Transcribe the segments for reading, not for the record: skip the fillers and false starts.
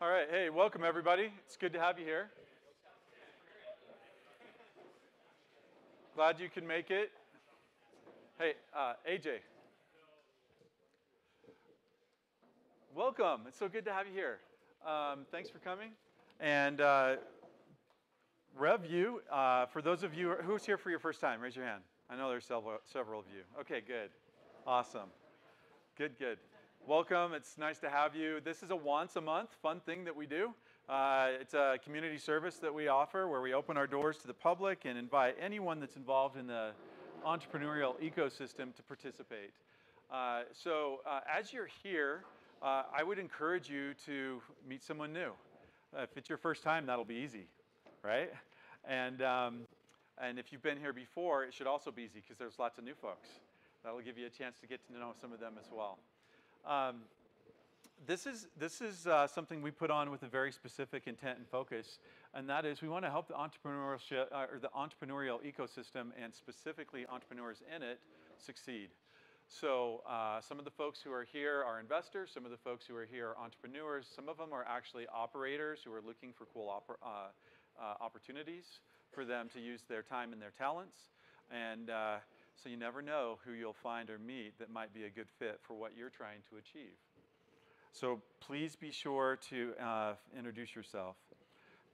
All right, hey, welcome everybody. It's good to have you here. Glad you can make it. Hey, AJ. Welcome. It's so good to have you here. Thanks for coming. And RevU, for those of you who's here for your first time, raise your hand. I know there's several of you. Okay, good. Awesome. Good, good. Welcome. It's nice to have you. This is a once a month fun thing that we do. It's a community service that we offer where we open our doors to the public and invite anyone that's involved in the entrepreneurial ecosystem to participate. As you're here, I would encourage you to meet someone new. If it's your first time, that'll be easy, right? And if you've been here before, it should also be easy because there's lots of new folks. That'll give you a chance to get to know some of them as well. This is something we put on with a very specific intent and focus, and that is we want to help the entrepreneurial ecosystem and specifically entrepreneurs in it succeed. So some of the folks who are here are investors. Some of the folks who are here are entrepreneurs. Some of them are actually operators who are looking for cool opportunities for them to use their time and their talents. And so you never know who you'll find or meet that might be a good fit for what you're trying to achieve. So please be sure to introduce yourself.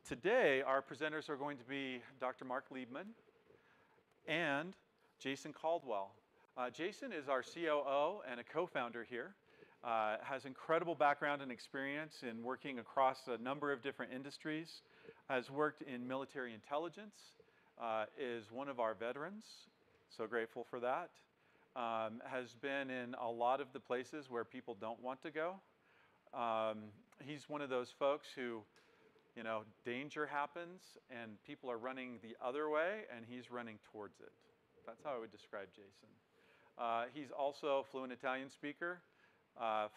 Today, our presenters are going to be Dr. Marc Liebman and Jason Caldwell. Jason is our COO and a co-founder here. Has incredible background and experience in working across a number of different industries. Has worked in military intelligence. Is one of our veterans. So grateful for that. Has been in a lot of the places where people don't want to go. He's one of those folks who, you know, danger happens and people are running the other way and he's running towards it. That's how I would describe Jason. He's also a fluent Italian speaker,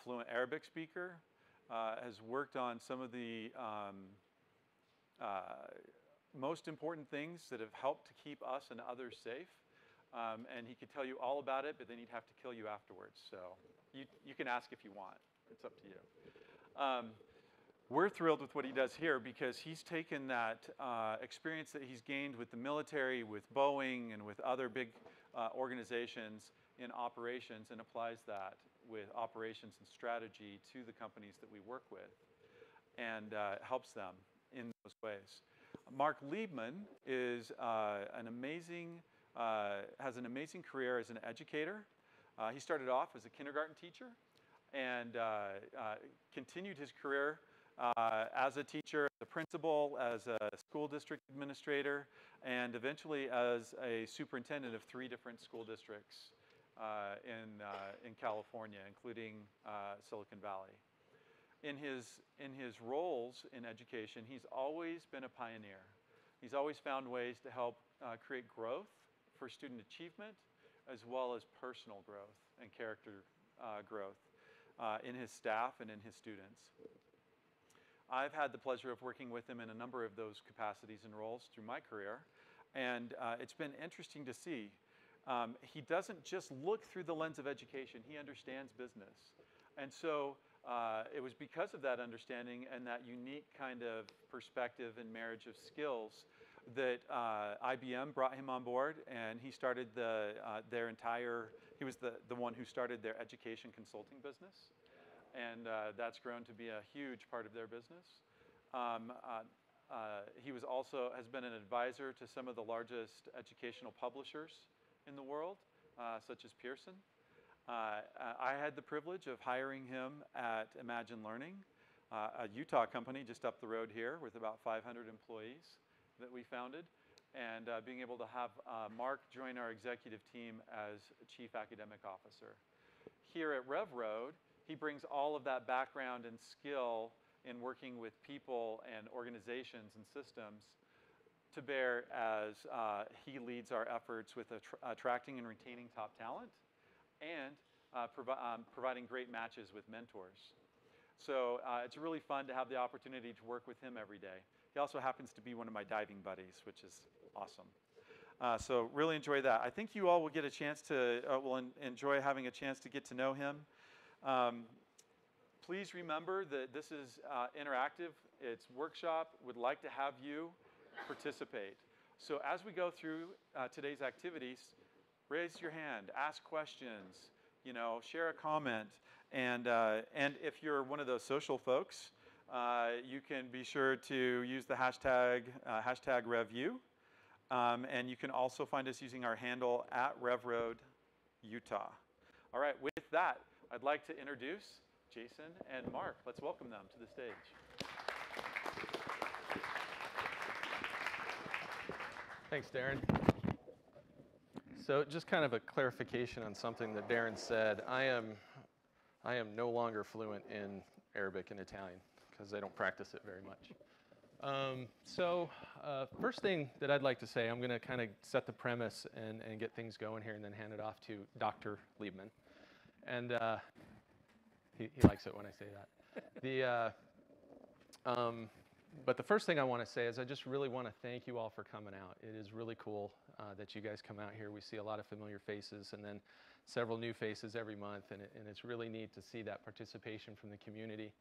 fluent Arabic speaker, has worked on some of the most important things that have helped to keep us and others safe. And he could tell you all about it, but then he'd have to kill you afterwards. So you can ask if you want. It's up to you. We're thrilled with what he does here because he's taken that experience that he's gained with the military, with Boeing, and with other big organizations in operations and applies that with operations and strategy to the companies that we work with and helps them in those ways. Marc Liebman is has an amazing career as an educator. He started off as a kindergarten teacher and continued his career as a teacher, as a principal, as a school district administrator, and eventually as a superintendent of 3 different school districts in California, including Silicon Valley. In his roles in education, he's always been a pioneer. He's always found ways to help create growth for student achievement, as well as personal growth and character growth in his staff and in his students. I've had the pleasure of working with him in a number of those capacities and roles through my career, and it's been interesting to see. He doesn't just look through the lens of education, he understands business. And so it was because of that understanding and that unique kind of perspective and marriage of skills that IBM brought him on board, and he started he was the one who started their education consulting business. And that's grown to be a huge part of their business. He has been an advisor to some of the largest educational publishers in the world, such as Pearson. I had the privilege of hiring him at Imagine Learning, a Utah company just up the road here with about 500 employees that we founded, and being able to have Marc join our executive team as Chief Academic Officer. Here at RevRoad, he brings all of that background and skill in working with people and organizations and systems to bear as he leads our efforts with attracting and retaining top talent and providing great matches with mentors. So it's really fun to have the opportunity to work with him every day. He also happens to be one of my diving buddies, which is awesome. So really enjoy that. I think you all will get a chance to, enjoy having a chance to get to know him. please remember that this is interactive. It's workshop. Would like to have you participate. So as we go through today's activities, raise your hand, ask questions, you know, share a comment, and if you're one of those social folks, you can be sure to use the hashtag RevU, and you can also find us using our handle @RevRoad Utah. All right, with that, I'd like to introduce Jason and Mark. Let's welcome them to the stage. Thanks, Darren. So just kind of a clarification on something that Darren said. I am no longer fluent in Arabic and Italian because I don't practice it very much. First thing that I'd like to say, I'm going to kind of set the premise and get things going here and then hand it off to Dr. Liebman. And he likes it when I say that. But the first thing I want to say is I just really want to thank you all for coming out. It is really cool that you guys come out here. We see a lot of familiar faces and then several new faces every month, and it's really neat to see that participation from the community.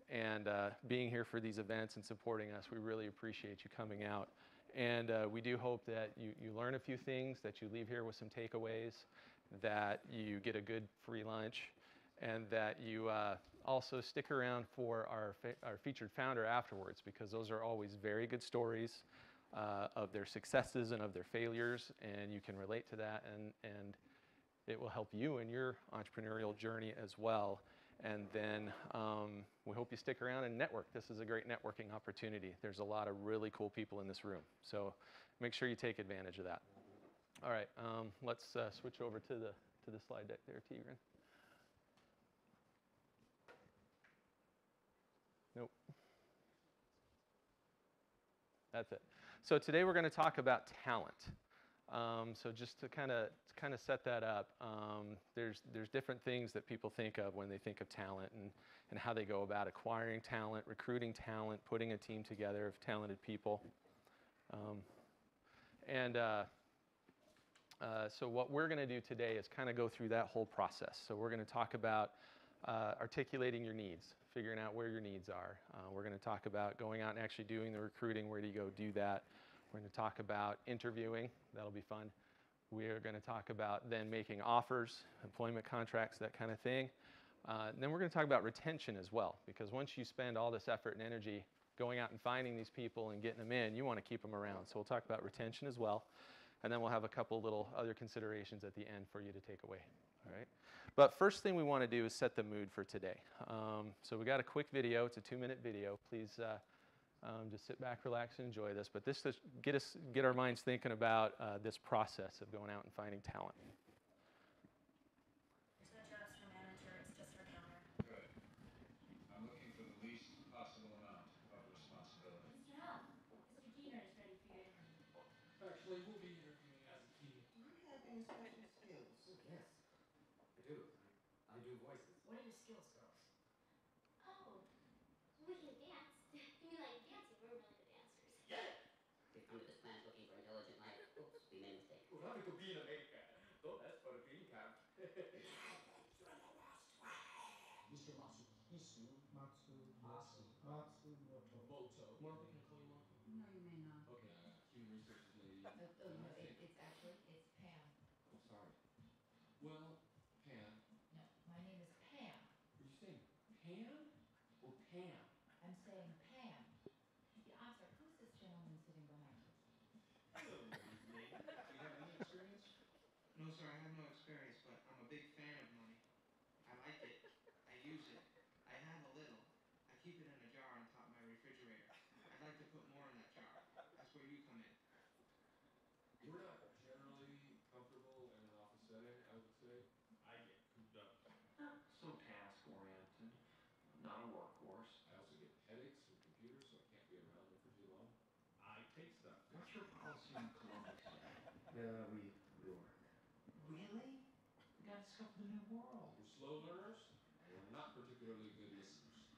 And being here for these events and supporting us, we really appreciate you coming out. And we do hope that you learn a few things, that you leave here with some takeaways, that you get a good free lunch, and that you also stick around for our featured founder afterwards, because those are always very good stories of their successes and of their failures, and you can relate to that, and it will help you in your entrepreneurial journey as well. And then we hope you stick around and network. This is a great networking opportunity. There's a lot of really cool people in this room, so make sure you take advantage of that. All right, let's switch over to the slide deck there, Tigran. Nope. That's it. So today we're going to talk about talent. So just to kind of set that up, there's different things that people think of when they think of talent, and how they go about acquiring talent, recruiting talent, putting a team together of talented people. So what we're going to do today is kind of go through that whole process. So we're going to talk about articulating your needs, figuring out where your needs are. We're going to talk about going out and actually doing the recruiting. Where do you go do that? We're going to talk about interviewing. That'll be fun. We are going to talk about then making offers, employment contracts, that kind of thing. Then we're going to talk about retention as well, because once you spend all this effort and energy going out and finding these people and getting them in, you want to keep them around. So we'll talk about retention as well. And then we'll have a couple little other considerations at the end for you to take away. All right. But first thing we want to do is set the mood for today. So we got a quick video. It's a 2-minute video. Please just sit back, relax, and enjoy this. But this to get our minds thinking about this process of going out and finding talent. It's not just for manager, it's just for counter. Good. I'm looking for the least possible amount of responsibility. Mr. Huff, Mr. Diener is ready for your interview. Actually, we'll be interviewing as a team. Do you have any special skills? Oh, yes, I do. I do voices. What are your skills, girls? Oh, we can dance. You mean like dancing? We're really the dancers. Yeah! They've come to this plant looking for intelligent life. Oops, we made a mistake. Well, to be in America. Don't ask for a green card. Mr. Matsuhisu. Matsumoto. Mark, can I call you Mark? No, you may not. Okay, human resources lady. No, it's actually, it's Pam. I'm sorry. Well, Pam. No, my name is Pam. Were you saying Pam or Pam? I'm saying Pam. Yeah, I'm sorry, who's this gentleman sitting behind you? Hello, lady. Do you have any experience? No, sir, I have no experience, but I'm a big fan of money. I like it. I use it. I have a little. I keep it in a jar on top of my refrigerator. I'd like to put more in that jar. That's where you come in. We're not generally comfortable in an office setting, I would say. I get cooped up. So task-oriented, not a workhorse. I also get headaches with computers, so I can't be around them for too long. I take stuff. What's your policy in Columbus? We work. Really? You gotta discover the new world. We're slow learners, and we're not particularly good listeners.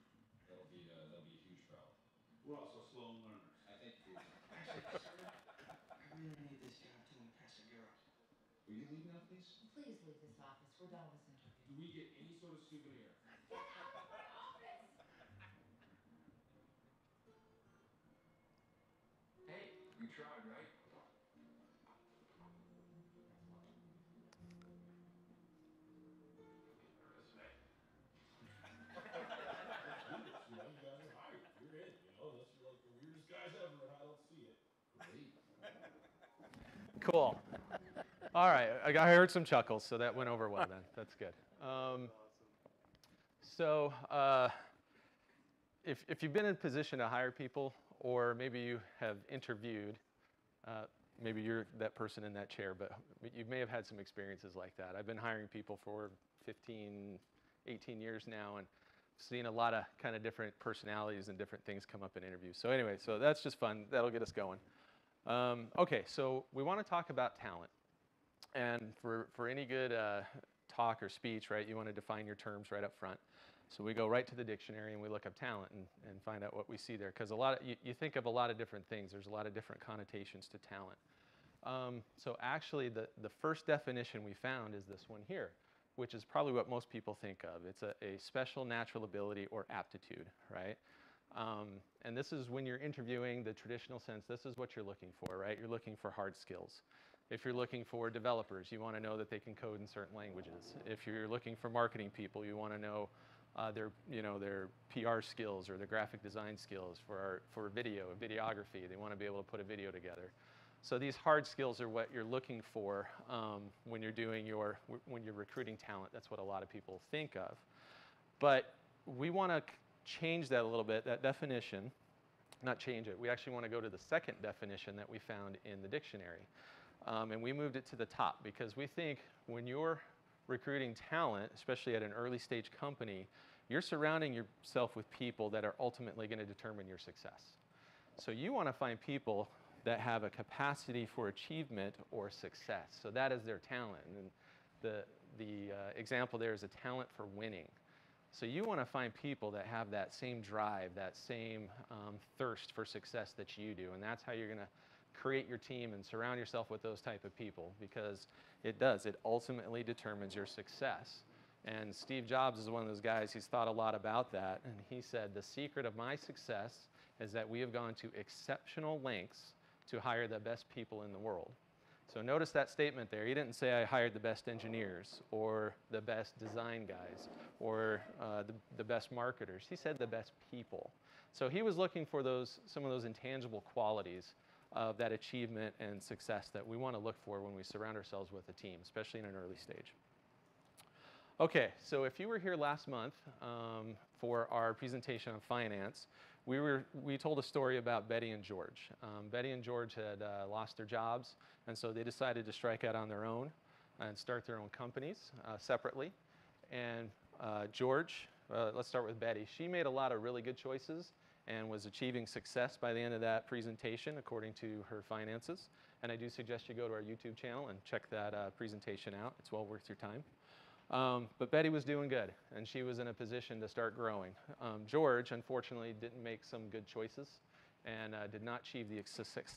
That'll be a huge problem. We're also slow learners. I think you. Actually, sir, I really need this job to impress a girl. Will you leave now, please? Please leave this office, we're done with this interview. Do we get any sort of souvenir? You tried, right? You know, you guys are hired. You're in, you know, unless you're like the weirdest guys ever and I don't see it. Great. Cool. All right, I heard some chuckles, so that went over well then. That's good. So if you've been in a position to hire people, or maybe you have interviewed, maybe you're that person in that chair, but you may have had some experiences like that. I've been hiring people for 15, 18 years now, and seen a lot of kind of different personalities and different things come up in interviews. So anyway, so that's just fun. That'll get us going. Okay, so we want to talk about talent. And for any good talk or speech, right, you want to define your terms right up front. So we go right to the dictionary and we look up talent and find out what we see there. Because you think of a lot of different things. There's a lot of different connotations to talent. So actually, the first definition we found is this one here, which is probably what most people think of. It's a special natural ability or aptitude, right? And this is when you're interviewing the traditional sense, this is what you're looking for, right? You're looking for hard skills. If you're looking for developers, you want to know that they can code in certain languages. If you're looking for marketing people, you want to know their PR skills or their graphic design skills. For video, videography, they want to be able to put a video together. So these hard skills are what you're looking for when you're recruiting talent. That's what a lot of people think of. But we want to change that a little bit, that definition, not change it. We actually want to go to the second definition that we found in the dictionary. And we moved it to the top because we think when you're recruiting talent, especially at an early stage company, you're surrounding yourself with people that are ultimately going to determine your success. So you want to find people that have a capacity for achievement or success. So that is their talent. And the example there is a talent for winning. So you want to find people that have that same drive, that same thirst for success that you do. And that's how you're going to create your team and surround yourself with those type of people, because it ultimately determines your success. And Steve Jobs is one of those guys, he's thought a lot about that, and he said, the secret of my success is that we have gone to exceptional lengths to hire the best people in the world. So notice that statement there. He didn't say I hired the best engineers or the best design guys or the best marketers. He said the best people. So he was looking for some of those intangible qualities of that achievement and success that we want to look for when we surround ourselves with a team, especially in an early stage. Okay, so if you were here last month for our presentation on finance, we told a story about Betty and George. Betty and George had lost their jobs, and so they decided to strike out on their own and start their own companies separately. And George, let's start with Betty. She made a lot of really good choices and was achieving success by the end of that presentation according to her finances. And I do suggest you go to our YouTube channel and check that presentation out. It's well worth your time. But Betty was doing good, and she was in a position to start growing. George, unfortunately, didn't make some good choices and did not achieve the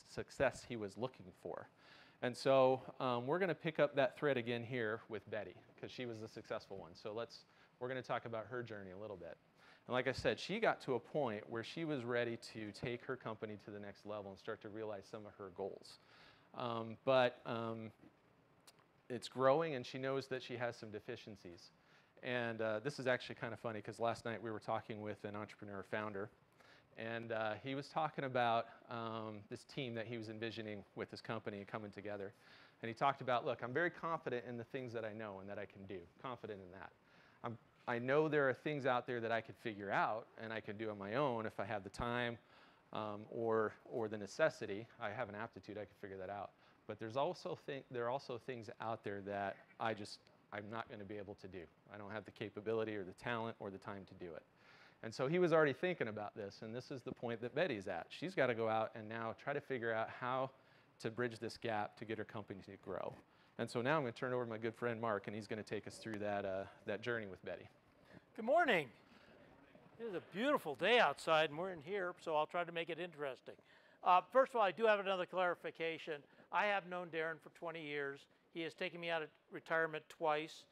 success he was looking for. And so we're going to pick up that thread again here with Betty, because she was the successful one. So we're going to talk about her journey a little bit. And like I said, she got to a point where she was ready to take her company to the next level and start to realize some of her goals. But it's growing, and she knows that she has some deficiencies. And this is actually kind of funny, because last night we were talking with an entrepreneur founder, and he was talking about this team that he was envisioning with his company and coming together. And he talked about, look, I'm very confident in the things that I know and that I can do, confident in that. I know there are things out there that I could figure out and I can do on my own if I have the time or the necessity. I have an aptitude, I can figure that out. But there are also things out there that I'm not going to be able to do. I don't have the capability or the talent or the time to do it. And so he was already thinking about this, and this is the point that Betty's at. She's got to go out and now try to figure out how to bridge this gap to get her company to grow. And so now I'm going to turn it over to my good friend Mark, and he's going to take us through that journey with Betty. Good morning. It is a beautiful day outside, and we're in here, so I'll try to make it interesting. First of all, I do have another clarification. I have known Darren for 20 years. He has taken me out of retirement twice,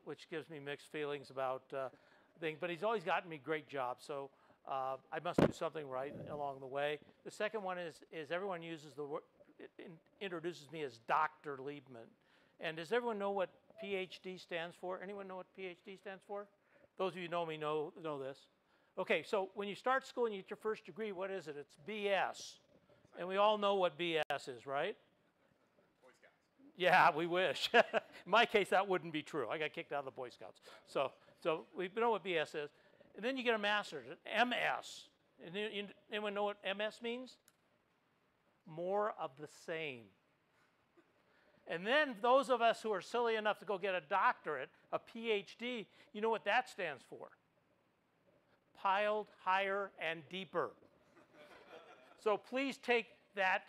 which gives me mixed feelings about things, but he's always gotten me great jobs. So I must do something right along the way. The second one is everyone uses the word, introduces me as Dr. Liebman. And does everyone know what PhD stands for? Anyone know what PhD stands for? Those of you who know me know this. Okay, so when you start school and you get your first degree, what is it? It's BS. And we all know what BS is, right? Boy Scouts. Yeah, we wish. In my case, that wouldn't be true. I got kicked out of the Boy Scouts. So we know what BS is. And then you get a master's, an MS. And anyone know what MS means? More of the same. And then those of us who are silly enough to go get a doctorate, a PhD, you know what that stands for? Piled higher and deeper. So please take that,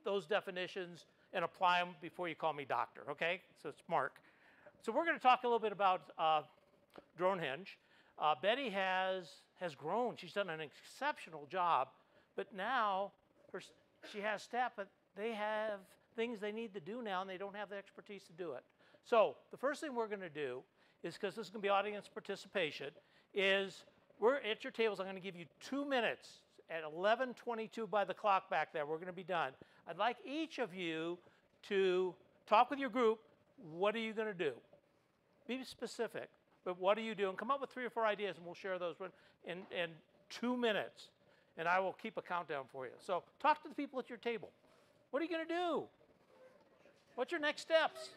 those definitions and apply them before you call me doctor, okay? So it's Mark. So we're going to talk a little bit about Dronehenge. Betty has grown. She's done an exceptional job, but now she has staff, but they have things they need to do now, and they don't have the expertise to do it. So the first thing we're going to do is, because this is going to be audience participation, is we're at your tables. I'm going to give you 2 minutes. At 11:22 by the clock back there, we're going to be done. I'd like each of you to talk with your group. What are you going to do? Be specific, but what do you do? And come up with 3 or 4 ideas, and we'll share those in 2 minutes. And I will keep a countdown for you. So talk to the people at your table. What are you going to do? What's your next steps?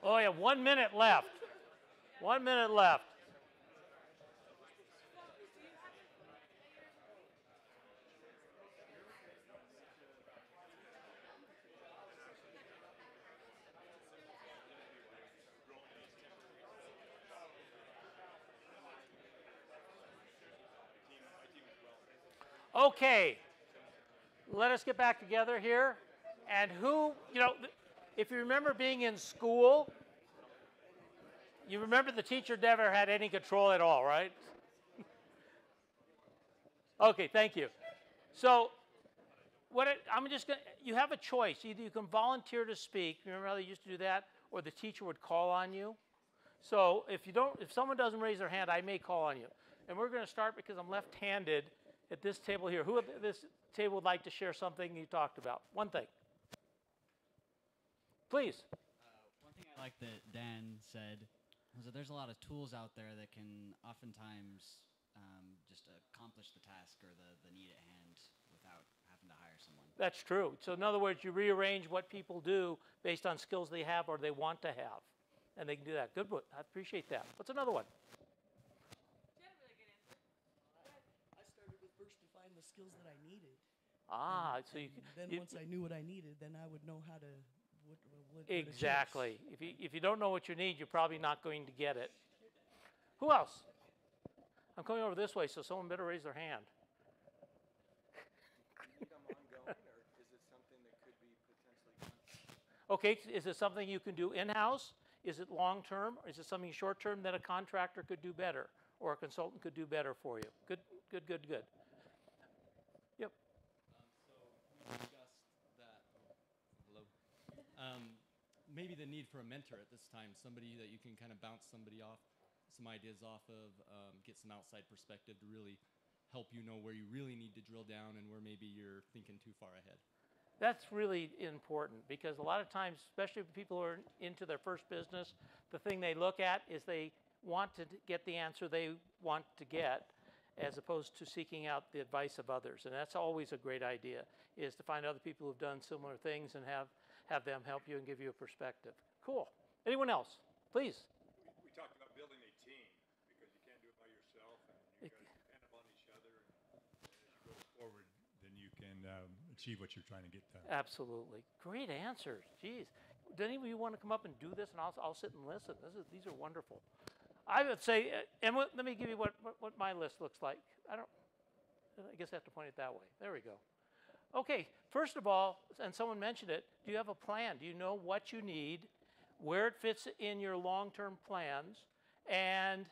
Oh, yeah, 1 minute left. 1 minute left. Okay, let us get back together here. And who, if you remember being in school, you remember the teacher never had any control at all, right? Okay, thank you. So you have a choice. Either you can volunteer to speak, remember how they used to do that, or the teacher would call on you. So if someone doesn't raise their hand, I may call on you. And we're going to start, because I'm left-handed, at this table here. Who at this table would like to share something you talked about? One thing. Please. One thing I like that Dan said was that there's a lot of tools out there that can oftentimes just accomplish the task or the need at hand without having to hire someone. That's true. So in other words, you rearrange what people do based on skills they have or they want to have. And they can do that. Good. I appreciate that. What's another one? I started with first to find the skills that I needed. So then once I knew what I needed, then I would know how to. Exactly. If you don't know what you need, you're probably not going to get it. Who else? I'm coming over this way, so someone better raise their hand. Okay, is it something you can do in-house? Is it long-term? Is it something short-term that a contractor could do better or a consultant could do better for you? Good. Yep. So we discussed that. Hello. Maybe the need for a mentor at this time, somebody that you can kind of bounce some ideas off of, get some outside perspective to really help you know where you really need to drill down and where maybe you're thinking too far ahead. That's really important, because a lot of times, especially if people are into their first business, the thing they look at is they want to get the answer they want to get, as opposed to seeking out the advice of others. And that's always a great idea, is to find other people who've done similar things and have them help you and give you a perspective. Cool. Anyone else? Please. We talked about building a team, because you can't do achieve what you're trying to get done. Absolutely. Great answers. Geez. Do any of you want to come up and do this, and I'll sit and listen? These are wonderful. I would say, and let me give you what my list looks like. I guess I have to point it that way. There we go. Okay, first of all, and someone mentioned it, do you have a plan? Do you know what you need, where it fits in your long-term plans, and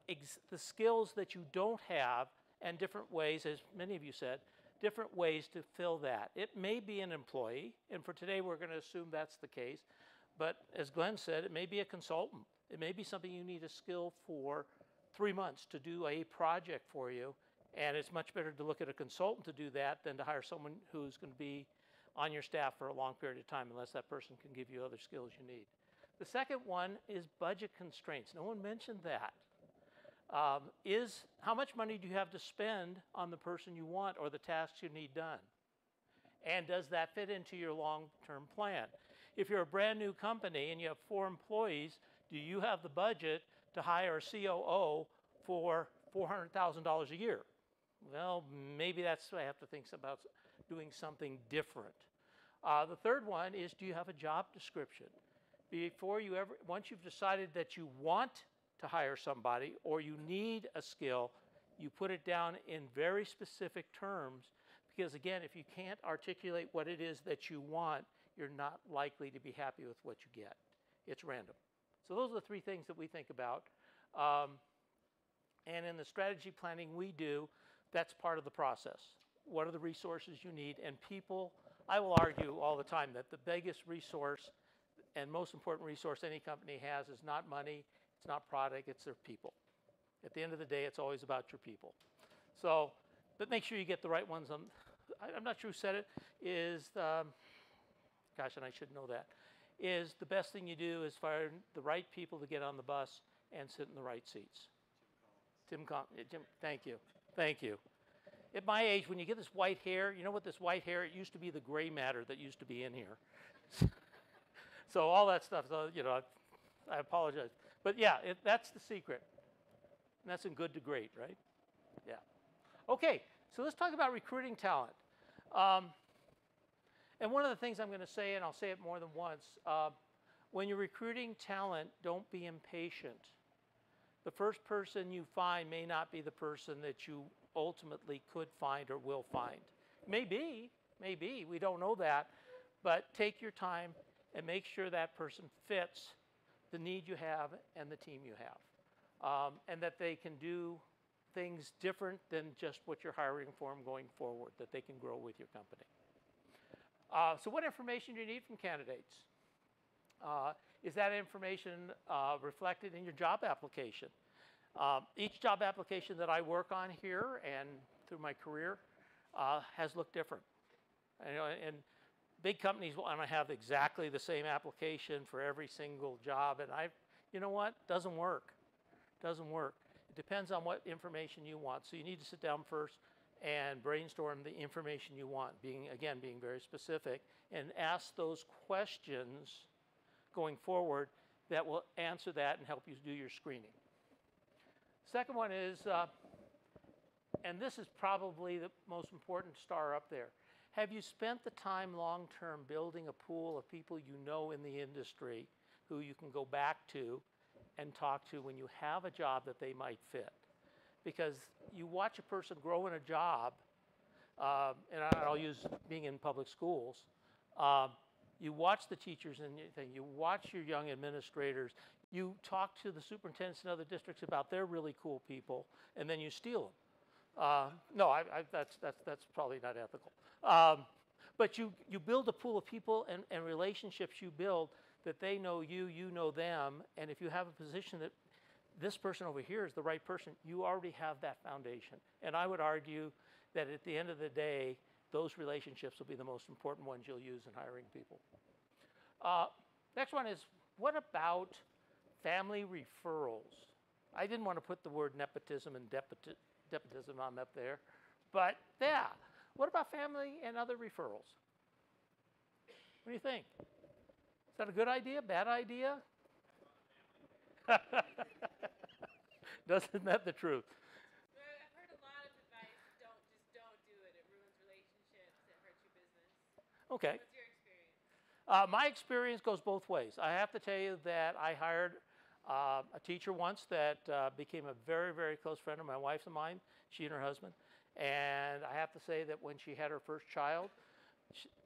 the skills that you don't have, and different ways, as many of you said, different ways to fill that. It may be an employee, and for today we're going to assume that's the case, but as Glenn said, it may be a consultant. It may be something you need a skill for 3 months to do a project for you, and it's much better to look at a consultant to do that than to hire someone who's going to be on your staff for a long period of time unless that person can give you other skills you need. The second one is budget constraints. No one mentioned that. How much money do you have to spend on the person you want or the tasks you need done? And does that fit into your long-term plan? If you're a brand new company and you have 4 employees, do you have the budget to hire a COO for $400,000 a year? Well, maybe that's why I have to think about doing something different. The third one is, do you have a job description? Once you've decided that you want to hire somebody or you need a skill, you put it down in very specific terms, because again, if you can't articulate what it is that you want, you're not likely to be happy with what you get. It's random. So those are the 3 things that we think about. And in the strategy planning we do, that's part of the process. What are the resources you need? And people, I will argue all the time that the biggest resource and most important resource any company has is not money, it's not product, it's their people. At the end of the day, it's always about your people. So, but make sure you get the right ones. I'm not sure who said it, gosh, and I should know that, is the best thing you do is find the right people to get on the bus and sit in the right seats. Jim, thank you. Thank you. At my age, when you get this white hair, you know what this white hair, it used to be the gray matter that used to be in here. So all that stuff, so, you know, I apologize. But yeah, that's the secret. And that's in good to great, right? Yeah. Okay, so let's talk about recruiting talent. And one of the things I'm going to say, and I'll say it more than once, when you're recruiting talent, don't be impatient. The first person you find may not be the person that you ultimately could find or will find. Maybe, we don't know that, but take your time and make sure that person fits the need you have and the team you have, and that they can do things different than just what you're hiring for them going forward, that they can grow with your company. So what information do you need from candidates? Is that information reflected in your job application? Each job application that I work on here and through my career has looked different. And big companies want to have exactly the same application for every single job, and you know what? Doesn't work. Doesn't work. It depends on what information you want. So you need to sit down first and brainstorm the information you want, being very specific, and ask those questions going forward that will answer that and help you do your screening. Second one is, and this is probably the most important star up there, have you spent the time long-term building a pool of people you know in the industry who you can go back to and talk to when you have a job that they might fit? Because you watch a person grow in a job, and I'll use being in public schools, you watch the teachers and you watch your young administrators, you talk to the superintendents in other districts about their really cool people, and then you steal them. No, that's probably not ethical. But you build a pool of people and relationships you build that they know you, you know them, and if you have a position that this person over here is the right person, you already have that foundation. And I would argue that at the end of the day, those relationships will be the most important ones you'll use in hiring people. Next one is, what about family referrals? I didn't want to put the word nepotism and nepotism on up there, but yeah. What about family and other referrals? What do you think? Is that a good idea, bad idea? Isn't that the truth? I've heard a lot of advice, don't do it. It ruins relationships, it hurts your Okay. What's your experience? My experience goes both ways. I have to tell you that I hired a teacher once that became a very, very close friend of my wife's and mine, she and her husband. And I have to say that when she had her first child,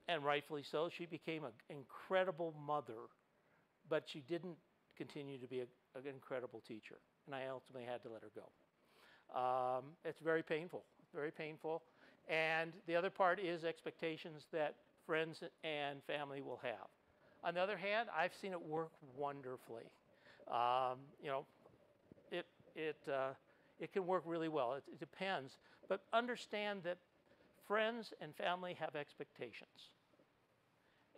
and rightfully so, she became an incredible mother, but she didn't continue to be an incredible teacher. And I ultimately had to let her go. It's very painful, very painful. And the other part is expectations that friends and family will have. On the other hand, I've seen it work wonderfully. You know, it can work really well. It depends, but understand that friends and family have expectations,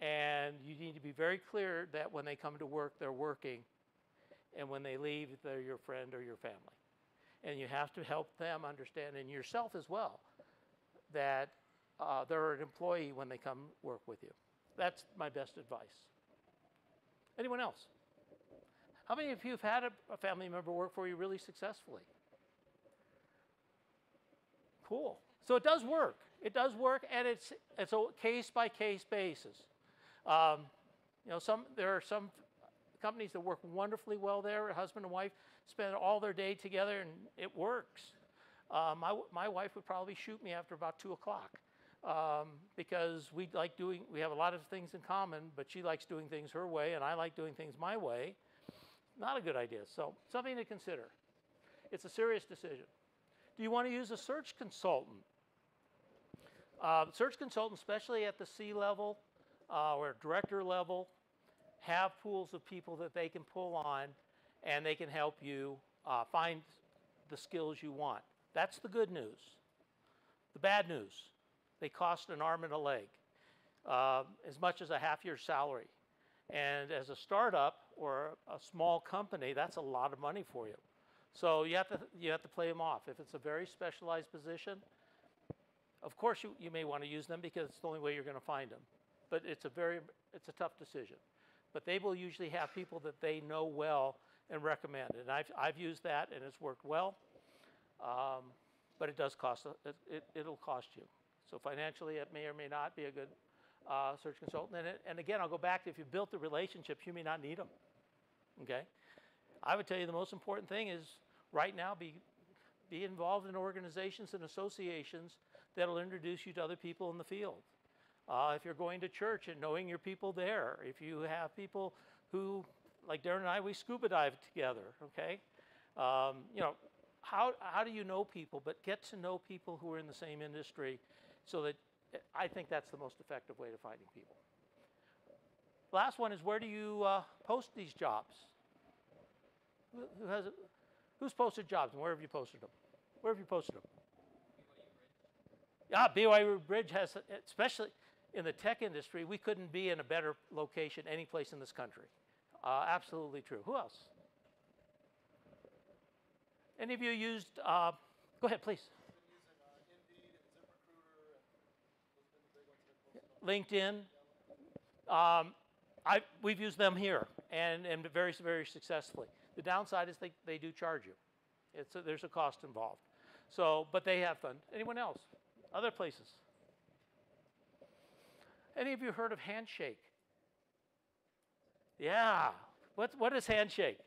and you need to be very clear that when they come to work, they're working, and when they leave, they're your friend or your family, and you have to help them understand, and yourself as well, that they're an employee when they come work with you. That's my best advice. Anyone else? How many of you have had a family member work for you really successfully? Cool. So it does work. It does work, and it's a case-by-case basis. You know, there are some companies that work wonderfully well there. A husband and wife spend all their day together, and it works. My wife would probably shoot me after about 2 o'clock because we have a lot of things in common, but she likes doing things her way, and I like doing things my way. Not a good idea. So something to consider. It's a serious decision. Do you want to use a search consultant? Search consultants, especially at the C level or director level, have pools of people that they can pull on, and they can help you find the skills you want. That's the good news. The bad news, they cost an arm and a leg, as much as a half-year salary. And as a startup or a small company, that's a lot of money for you. So you have to play them off. If it's a very specialized position, of course you may want to use them because it's the only way you're going to find them. But it's a tough decision. But they will usually have people that they know well and recommend. And I've used that, and it's worked well. But it does cost. It'll cost you. So financially, it may or may not be a good search consultant. And again, I'll go back to if you built the relationships, you may not need them. Okay? I would tell you the most important thing is right now be involved in organizations and associations that'll introduce you to other people in the field. If you're going to church and knowing your people there, if you have people who, like Darren and I, we scuba dive together, okay? You know, how do you know people? But get to know people who are in the same industry so that I think that's the most effective way to finding people. Last one is where do you post these jobs? Who's posted jobs and where have you posted them? Where have you posted them? Yeah, BYU Bridge has, especially in the tech industry, we couldn't be in a better location any place in this country. Absolutely true. Who else? Any of you used, go ahead, please. LinkedIn. We've used them here and very, very successfully. The downside is they do charge you. There's a cost involved. So, but they have fun. Anyone else? Other places? Any of you heard of Handshake? Yeah. What is Handshake?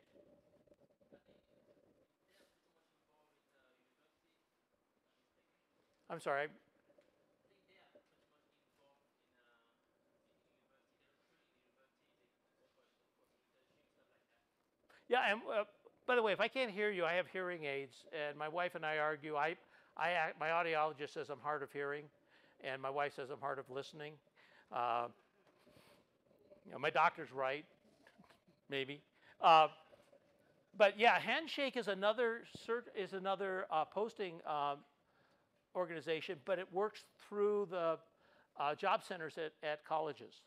I'm sorry. Yeah, and by the way, if I can't hear you, I have hearing aids, and my wife and I argue. My audiologist says I'm hard of hearing, and my wife says I'm hard of listening. You know, my doctor's right, maybe. But yeah, Handshake is another posting organization, but it works through the job centers at colleges.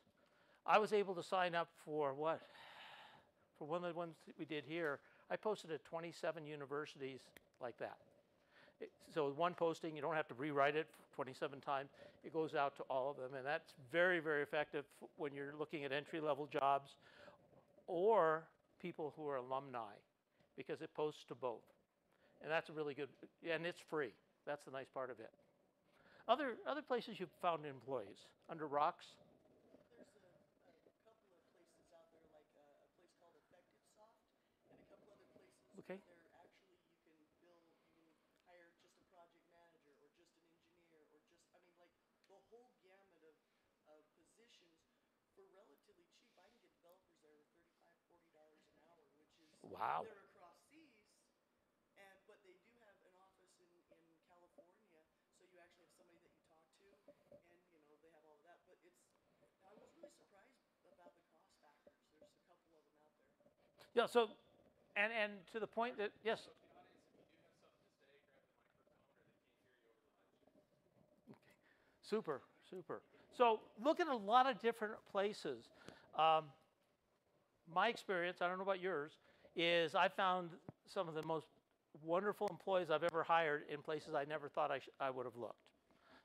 I was able to sign up for what? For one of the ones that we did here, I posted at 27 universities like that. So one posting, you don't have to rewrite it 27 times. It goes out to all of them, and that's very, very effective when you're looking at entry-level jobs or people who are alumni, because it posts to both. And that's a really good, and it's free. That's the nice part of it. Other places you've found employees. Under rocks? Okay. They're actually, you can hire just a project manager or just an engineer or just, I mean, like the whole gamut of positions for relatively cheap. I can get developers there for $35, $40 an hour, which is, Wow. they're across seas, but they do have an office in California, so you actually have somebody that you talk to, and they have all of that. But I was really surprised about the cost factors. There's a couple of them out there. Yeah. So, and to the point that yes. Super, super. So look at a lot of different places. My experience, I don't know about yours, is I found some of the most wonderful employees I've ever hired in places I never thought I would have looked.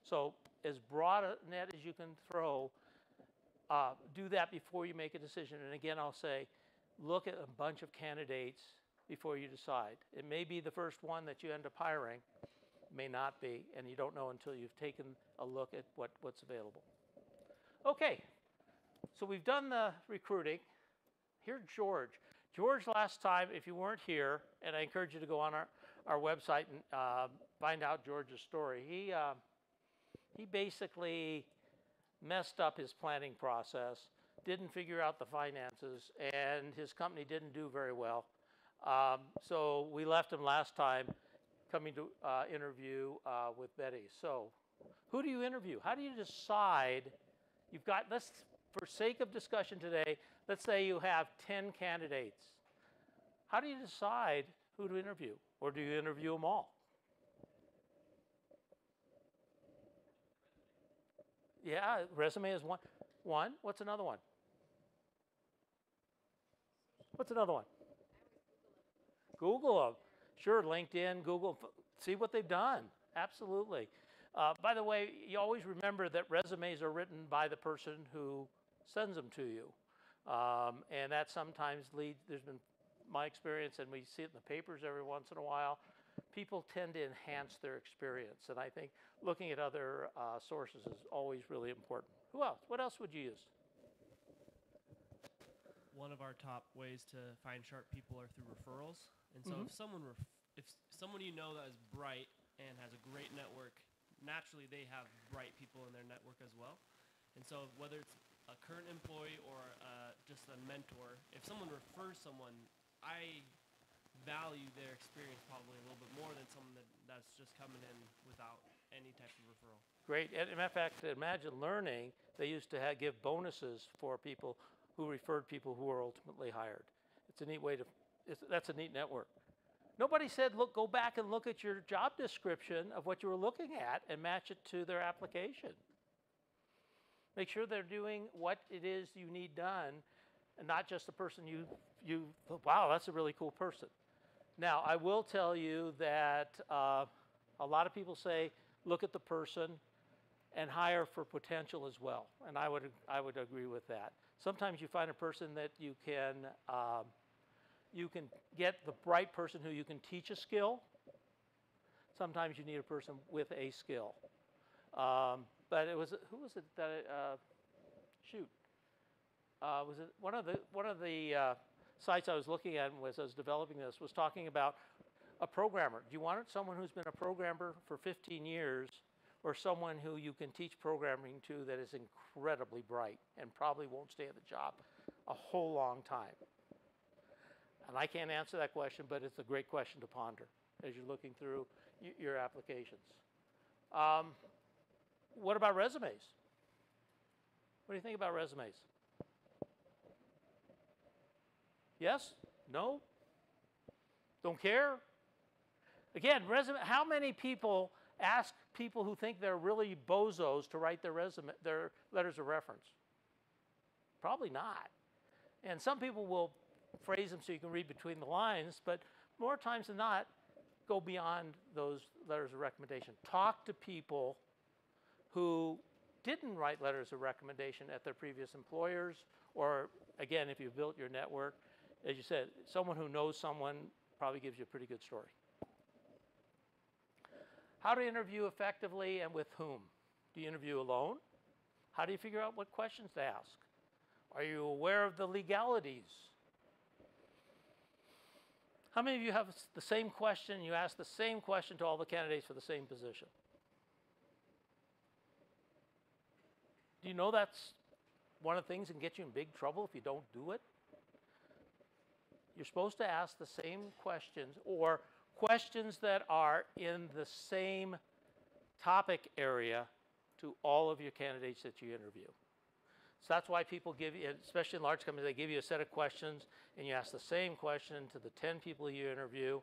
So as broad a net as you can throw, do that before you make a decision. And again, I'll say, look at a bunch of candidates before you decide. It may be the first one that you end up hiring, may not be, and you don't know until you've taken a look at what's available. Okay, so we've done the recruiting. Here's George. George, last time, if you weren't here, and I encourage you to go on our website and find out George's story. He basically messed up his planning process, didn't figure out the finances, and his company didn't do very well. So we left him last time coming to interview with Betty. So who do you interview? How do you decide? You've got, for sake of discussion today, let's say you have 10 candidates. How do you decide who to interview? Or do you interview them all? Yeah, resume is one. What's another one? What's another one? Google them. Sure, LinkedIn, Google, see what they've done. Absolutely. By the way, you always remember that resumes are written by the person who sends them to you. And that sometimes leads, there's been my experience, and we see it in the papers every once in a while, people tend to enhance their experience. And I think looking at other sources is always really important. Who else? What else would you use? One of our top ways to find sharp people are through referrals. And so if someone you know that is bright and has a great network, naturally they have bright people in their network as well. And so whether it's a current employee or just a mentor, if someone refers someone, I value their experience probably a little bit more than someone that's just coming in without any type of referral. Great. As a matter of fact, Imagine Learning, they used to give bonuses for people who referred people who were ultimately hired. It's a neat way to, that's a neat network. Nobody said, look, go back and look at your job description of what you were looking at and match it to their application. Make sure they're doing what it is you need done, and not just the person you wow, that's a really cool person. Now, I will tell you that a lot of people say, look at the person and hire for potential as well. And I would agree with that. Sometimes you find a person that you can get the bright person who you can teach a skill. Sometimes you need a person with a skill. But it was, who was it that, was it one of the sites I was looking at as I was developing this was talking about a programmer. Do you want someone who's been a programmer for 15 years or someone who you can teach programming to that is incredibly bright and probably won't stay at the job a whole long time? And I can't answer that question, but it's a great question to ponder as you're looking through your applications. What about resumes? What do you think about resumes? Yes? No? Don't care? Again, resume. How many people ask people who think they're really bozos to write their letters of reference? Probably not. And some people will phrase them so you can read between the lines, but more times than not, go beyond those letters of recommendation. Talk to people who didn't write letters of recommendation at their previous employers, or again, if you've built your network, as you said, someone who knows someone probably gives you a pretty good story. How to interview effectively and with whom? Do you interview alone? How do you figure out what questions to ask? Are you aware of the legalities? How many of you have the same question? You ask the same question to all the candidates for the same position. Do you know that's one of the things that can get you in big trouble if you don't do it? You're supposed to ask the same questions or questions that are in the same topic area to all of your candidates that you interview. So that's why people give you, especially in large companies, they give you a set of questions and you ask the same question to the 10 people you interview.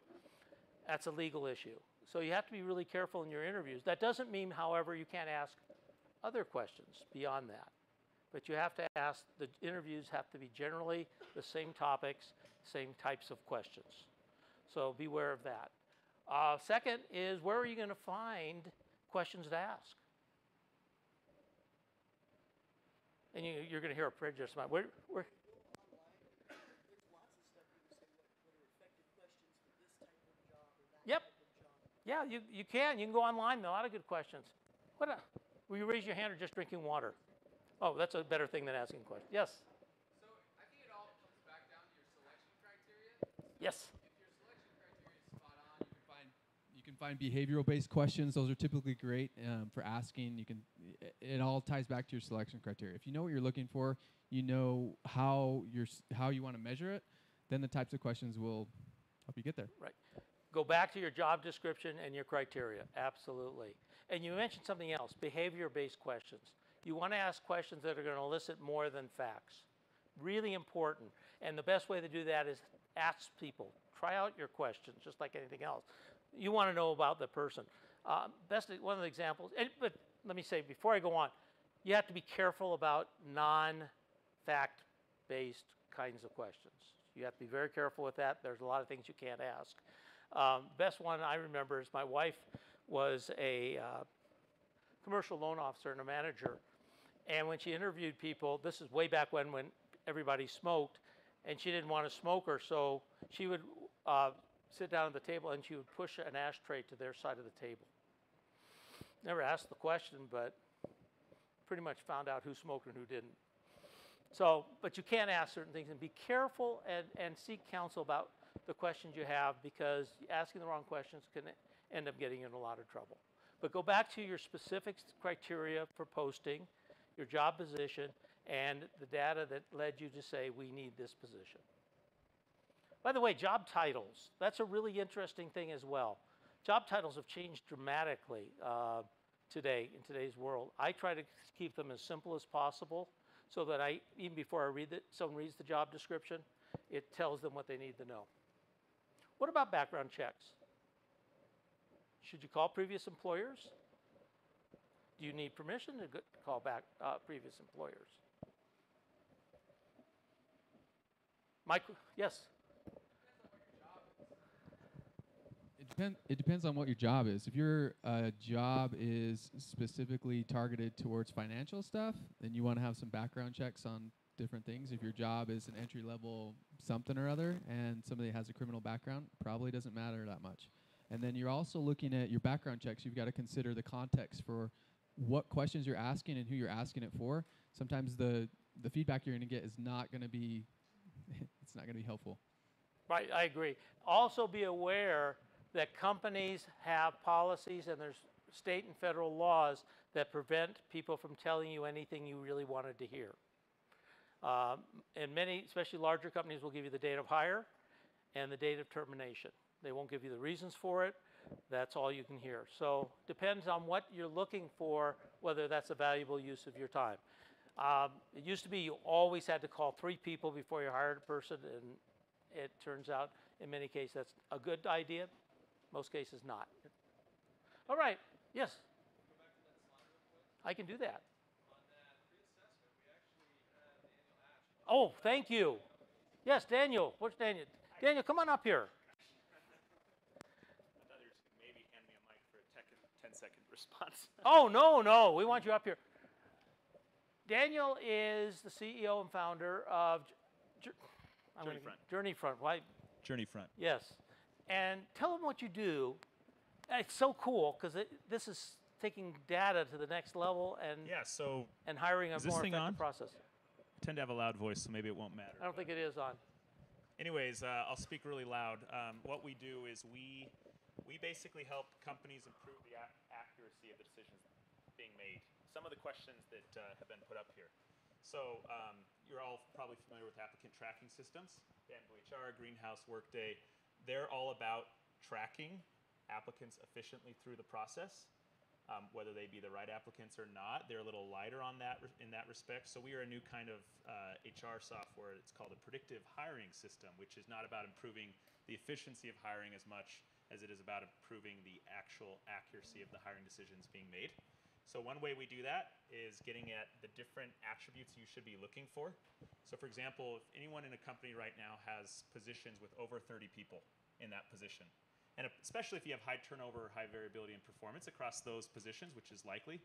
That's a legal issue. So you have to be really careful in your interviews. That doesn't mean, however, you can't ask other questions beyond that. But you have to ask, the interviews have to be generally the same topics, same types of questions. So beware of that. Second is, where are you going to find questions to ask? And you're going to hear a prejudice about where Yep. Yeah, you can. You can go online. There are a lot of good questions. Will you raise your hand or just drinking water? Oh, that's a better thing than asking questions. Yes? So I think it all comes back down to your selection criteria. Yes. If your selection criteria is spot on, you can find behavioral-based questions. Those are typically great for asking. It all ties back to your selection criteria. If you know what you're looking for, you know how you want to measure it, then the types of questions will help you get there. Right. Go back to your job description and your criteria. Absolutely. And you mentioned something else, behavior-based questions. You want to ask questions that are going to elicit more than facts. Really important. And the best way to do that is ask people. Try out your questions, just like anything else. You want to know about the person. One of the examples, but let me say, before I go on, you have to be careful about non-fact-based kinds of questions. You have to be very careful with that. There's a lot of things you can't ask. Best one I remember is my wife was a commercial loan officer and a manager. And when she interviewed people, this is way back when everybody smoked, and she didn't want a smoker, so she would sit down at the table and she would push an ashtray to their side of the table. Never asked the question, but pretty much found out who smoked and who didn't. So, but you can't ask certain things, and be careful and seek counsel about the questions you have, because asking the wrong questions can end up getting you in a lot of trouble. But go back to your specific criteria for posting, your job position, and the data that led you to say, we need this position. By the way, job titles, that's a really interesting thing as well. Job titles have changed dramatically today, in today's world. I try to keep them as simple as possible so that even before I read it, someone reads the job description, it tells them what they need to know. What about background checks? Should you call previous employers? Do you need permission to call back previous employers? Mike, yes? It depends on what your job is. If your job is specifically targeted towards financial stuff, then you want to have some background checks on different things. If your job is an entry-level something or other and somebody has a criminal background, probably doesn't matter that much. And then you're also looking at your background checks. You've got to consider the context for what questions you're asking and who you're asking it for. Sometimes the feedback you're going to get is not going to be it's not going to be helpful. Right, I agree. Also be aware that companies have policies and there's state and federal laws that prevent people from telling you anything you really wanted to hear. And many, especially larger companies, will give you the date of hire and the date of termination. They won't give you the reasons for it. That's all you can hear. So depends on what you're looking for, whether that's a valuable use of your time. It used to be you always had to call 3 people before you hired a person, and it turns out in many cases that's a good idea. Most cases not. All right, yes? I can do that. Oh, thank you. Yes, Daniel. Where's Daniel? Daniel, come on up here. I thought you were just going to maybe hand me a mic for a 10-second response. Oh, no. We want you up here. Daniel is the CEO and founder of Journey Front. Why? Journey Front. Yes. And tell them what you do. It's so cool because this is taking data to the next level and hiring a more effective process. I tend to have a loud voice, so maybe it won't matter. I don't think it is on. anyways, I'll speak really loud. What we do is we basically help companies improve the accuracy of the decisions being made. Some of the questions that have been put up here. So you're all probably familiar with applicant tracking systems, Bamboo HR, Greenhouse, Workday. They're all about tracking applicants efficiently through the process. Whether they be the right applicants or not, they're a little lighter on that in that respect. So we are a new kind of HR software. It's called a predictive hiring system, which is not about improving the efficiency of hiring as much as it is about improving the actual accuracy of the hiring decisions being made. So one way we do that is getting at the different attributes you should be looking for. So for example, if anyone in a company right now has positions with over 30 people in that position, and especially if you have high turnover or high variability in performance across those positions, which is likely,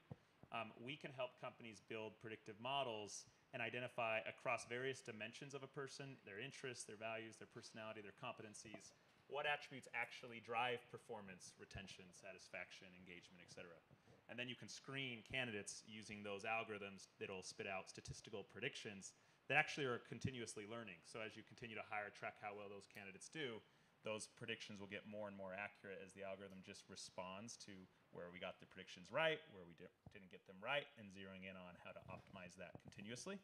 we can help companies build predictive models and identify across various dimensions of a person, their interests, their values, their personality, their competencies, what attributes actually drive performance, retention, satisfaction, engagement, et cetera. And then you can screen candidates using those algorithms that'll spit out statistical predictions that actually are continuously learning. So as you continue to hire, track how well those candidates do, those predictions will get more and more accurate as the algorithm just responds to where we got the predictions right, where we didn't get them right, and zeroing in on how to optimize that continuously.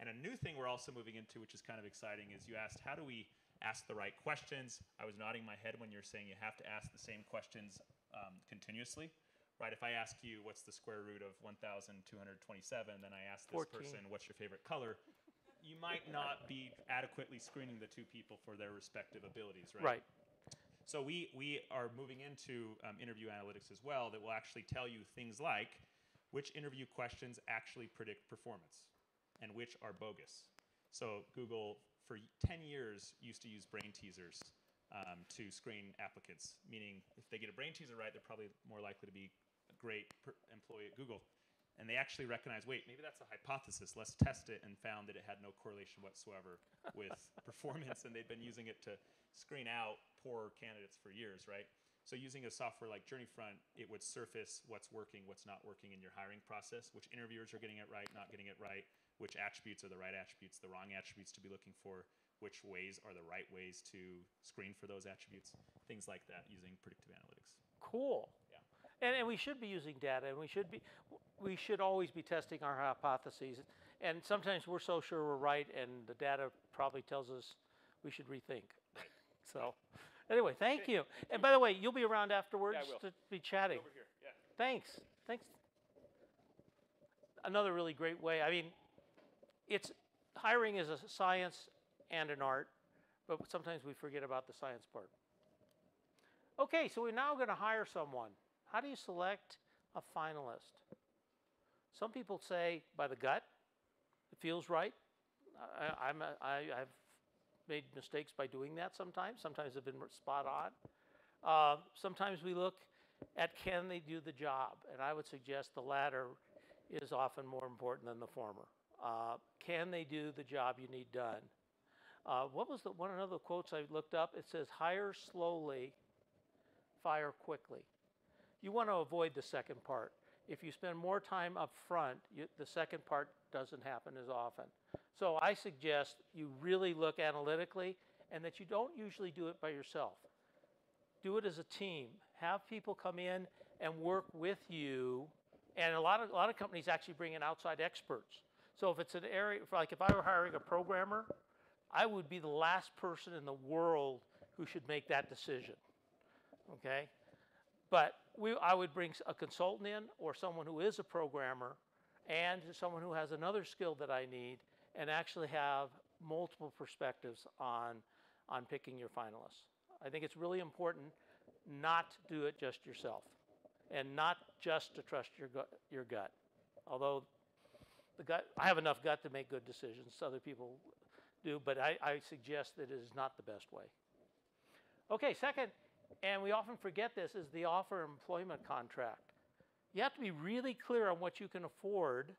And a new thing we're also moving into, which is kind of exciting, is you asked, how do we ask the right questions? I was nodding my head when you're saying you have to ask the same questions continuously. Right, if I ask you what's the square root of 1,227, then I ask this 14. person, what's your favorite color? You might not be adequately screening the two people for their respective abilities, right? Right. So we are moving into interview analytics as well that will actually tell you things like which interview questions actually predict performance and which are bogus. So Google, for 10 years, used to use brain teasers to screen applicants, meaning if they get a brain teaser right, they're probably more likely to be a great employee at Google. And they actually recognized, wait, maybe that's a hypothesis. Let's test it, and found that it had no correlation whatsoever with performance, and they'd been using it to screen out poor candidates for years, right? So using a software like Journeyfront, it would surface what's working, what's not working in your hiring process, which interviewers are getting it right, not getting it right, which attributes are the right attributes, the wrong attributes to be looking for, which ways are the right ways to screen for those attributes, things like that using predictive analytics. Cool. Yeah. And we should be using data, and we should always be testing our hypotheses. And sometimes we're so sure we're right, and the data probably tells us we should rethink. Right. So, anyway, thank you. And by the way, you'll be around afterwards Yeah, I will. to be chatting. Over here, yeah. Thanks. Thanks. Another really great way. I mean, hiring is a science and an art, but sometimes we forget about the science part. Okay, so we're now going to hire someone. How do you select a finalist? Some people say by the gut. It feels right. I've made mistakes by doing that sometimes. Sometimes I've been spot on. Sometimes we look at can they do the job, and I would suggest the latter is often more important than the former. Can they do the job you need done? What was one of the quotes I looked up? It says, hire slowly, fire quickly. You want to avoid the second part. If you spend more time up front, the second part doesn't happen as often. So I suggest you really look analytically, and that you don't usually do it by yourself. Do it as a team. Have people come in and work with you. And a lot of companies actually bring in outside experts. So if it's an area, like if I were hiring a programmer, I would be the last person in the world who should make that decision. Okay? But I would bring a consultant in, or someone who is a programmer, and someone who has another skill that I need, and actually have multiple perspectives on picking your finalists. I think it's really important not to do it just yourself, and not just to trust your gut. Although I have enough gut to make good decisions, other people do, but I suggest that it is not the best way. Okay, second, and we often forget this, is the offer employment contract. You have to be really clear on what you can afford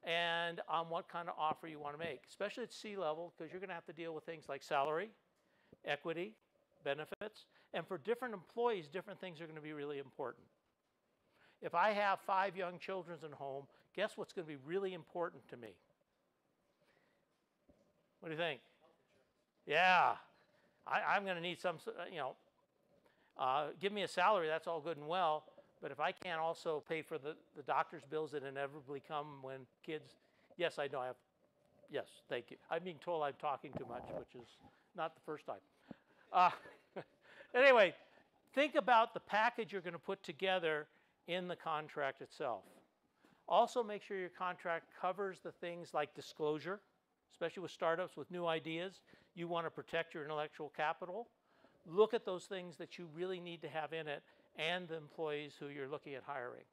and on what kind of offer you want to make, especially at C-level, because you're going to have to deal with things like salary, equity, benefits, and for different employees, different things are going to be really important. If I have 5 young children at home, guess what's going to be really important to me? What do you think? Yeah, I'm going to need some, give me a salary, that's all good and well, but if I can't also pay for the doctor's bills that inevitably come when kids, yes, I know I have, yes, thank you. I'm being told I'm talking too much, which is not the first time. Anyway, think about the package you're going to put together in the contract itself. Also make sure your contract covers the things like disclosure, especially with startups with new ideas. You want to protect your intellectual capital. Look at those things that you really need to have in it and the employees who you're looking at hiring.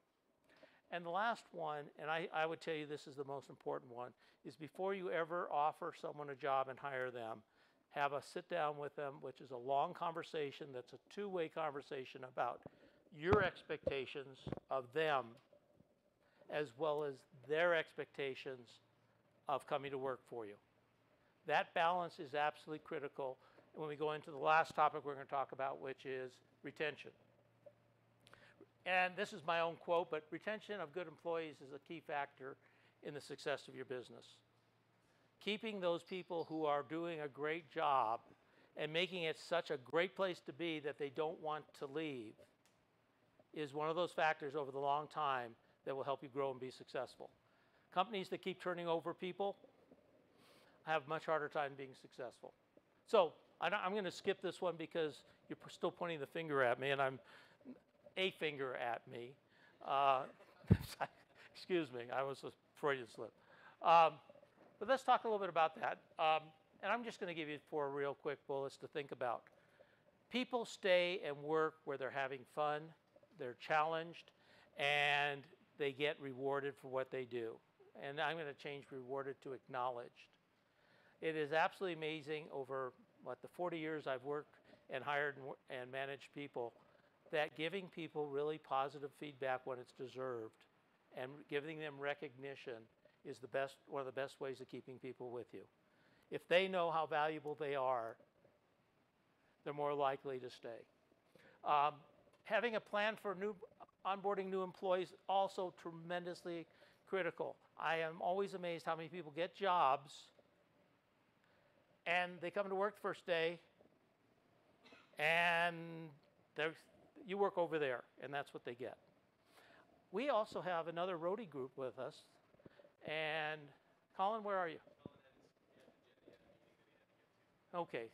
And the last one, and I would tell you this is the most important one, is before you ever offer someone a job and hire them, have a sit down with them, which is a long conversation that's a two-way conversation about your expectations of them as well as their expectations of coming to work for you. That balance is absolutely critical when we go into the last topic we're going to talk about, which is retention. And this is my own quote, but retention of good employees is a key factor in the success of your business. Keeping those people who are doing a great job and making it such a great place to be that they don't want to leave is one of those factors over the long time that will help you grow and be successful. Companies that keep turning over people have a much harder time being successful. So I'm going to skip this one because you're still pointing the finger at me, and I'm a finger at me. Excuse me, I was a Freudian slip. But let's talk a little bit about that. And I'm just going to give you 4 real quick bullets to think about. People stay and work where they're having fun, they're challenged, and they get rewarded for what they do. And I'm going to change rewarded to acknowledged. It is absolutely amazing over, the 40 years I've worked and hired and managed people, that giving people really positive feedback when it's deserved and giving them recognition is one of the best ways of keeping people with you. If they know how valuable they are, they're more likely to stay. Having a plan for onboarding new employees, also tremendously critical. I am always amazed how many people get jobs and they come to work the first day and you work over there, and that's what they get. We also have another Roadie group with us. And Colin, where are you? Okay.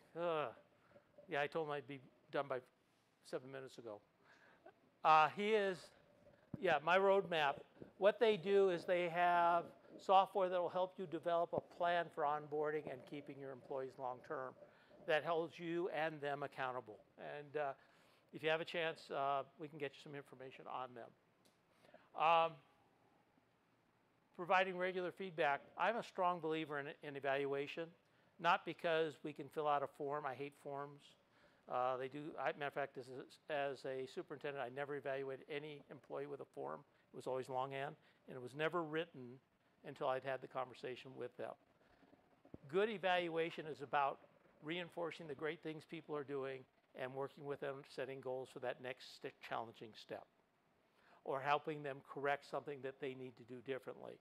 Yeah, I told him I'd be done by 7 minutes ago. He is, my roadmap. What they do is they have software that will help you develop a plan for onboarding and keeping your employees long term that holds you and them accountable. And if you have a chance, we can get you some information on them. Providing regular feedback. I'm a strong believer in evaluation, not because we can fill out a form. I hate forms. They do. Matter of fact, as a superintendent, I never evaluated any employee with a form. It was always longhand, and it was never written until I'd had the conversation with them. Good evaluation is about reinforcing the great things people are doing and working with them, setting goals for that next challenging step, or helping them correct something that they need to do differently.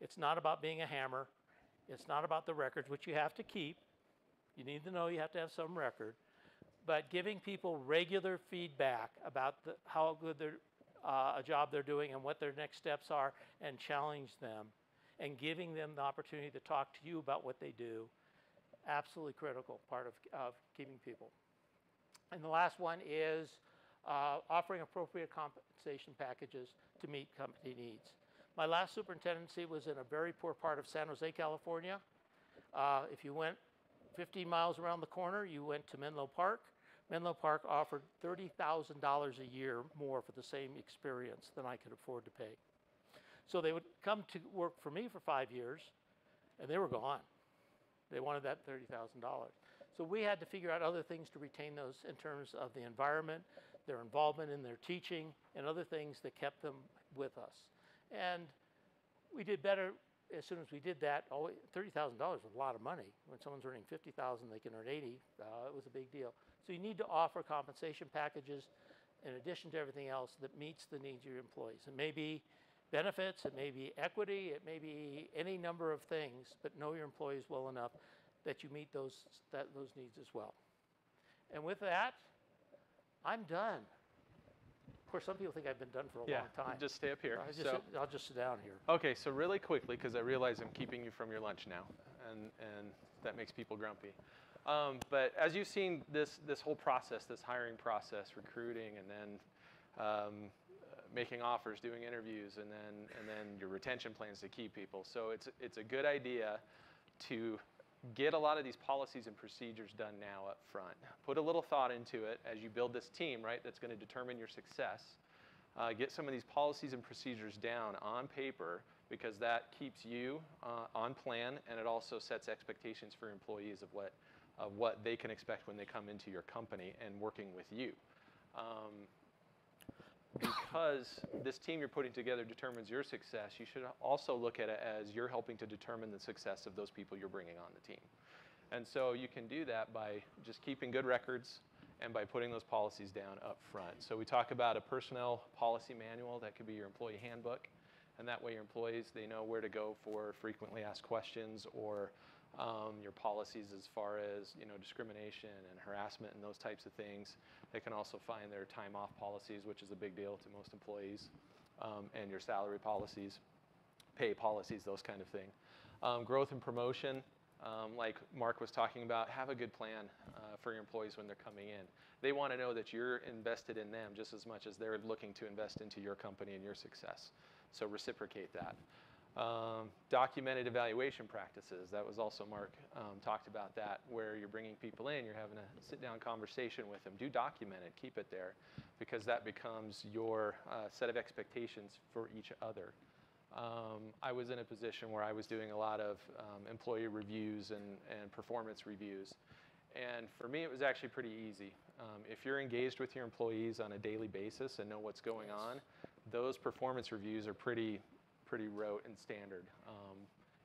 It's not about being a hammer. It's not about the records, which you have to keep. You need to know you have to have some record. But giving people regular feedback about how good a job they're doing and what their next steps are, and challenge them, and giving them the opportunity to talk to you about what they do, absolutely critical part of keeping people. And the last one is offering appropriate compensation packages to meet company needs. My last superintendency was in a very poor part of San Jose, California. If you went 15 miles around the corner, you went to Menlo Park. Menlo Park offered $30,000 a year more for the same experience than I could afford to pay. So they would come to work for me for 5 years, and they were gone. They wanted that $30,000. So we had to figure out other things to retain those in terms of the environment, their involvement in their teaching, and other things that kept them with us. And we did better as soon as we did that. $30,000 was a lot of money. When someone's earning $50,000, they can earn $80,000. It was a big deal. So you need to offer compensation packages in addition to everything else that meets the needs of your employees. It may be benefits, it may be equity, it may be any number of things, but know your employees well enough that you meet those needs as well. And with that, I'm done. Of course, some people think I've been done for a long time. Just stay up here. I'll just sit down here. Okay, so really quickly, because I realize I'm keeping you from your lunch now, and that makes people grumpy. But as you've seen this whole process, this hiring process, recruiting, and then making offers, doing interviews, and then your retention plans to keep people. So it's a good idea to get a lot of these policies and procedures done now up front. Put a little thought into it as you build this team, right, that's going to determine your success. Get some of these policies and procedures down on paper, because that keeps you on plan, and it also sets expectations for employees of what they can expect when they come into your company and working with you. Because this team you're putting together determines your success, you should also look at it as you're helping to determine the success of those people you're bringing on the team. And so you can do that by just keeping good records and by putting those policies down up front. So we talk about a personnel policy manual. That could be your employee handbook. And that way your employees, they know where to go for frequently asked questions, or your policies as far as discrimination and harassment and those types of things. They can also find their time off policies, which is a big deal to most employees, and your salary policies, pay policies, those kind of things. Growth and promotion, like Mark was talking about, have a good plan for your employees when they're coming in. They want to know that you're invested in them just as much as they're looking to invest into your company and your success. So reciprocate that. Documented evaluation practices. That was also Mark talked about that, where you're bringing people in, you're having a sit-down conversation with them. Do document it, keep it there, because that becomes your set of expectations for each other. I was in a position where I was doing a lot of employee reviews and performance reviews. And for me, it was actually pretty easy. If you're engaged with your employees on a daily basis and know what's going on, those performance reviews are pretty rote and standard.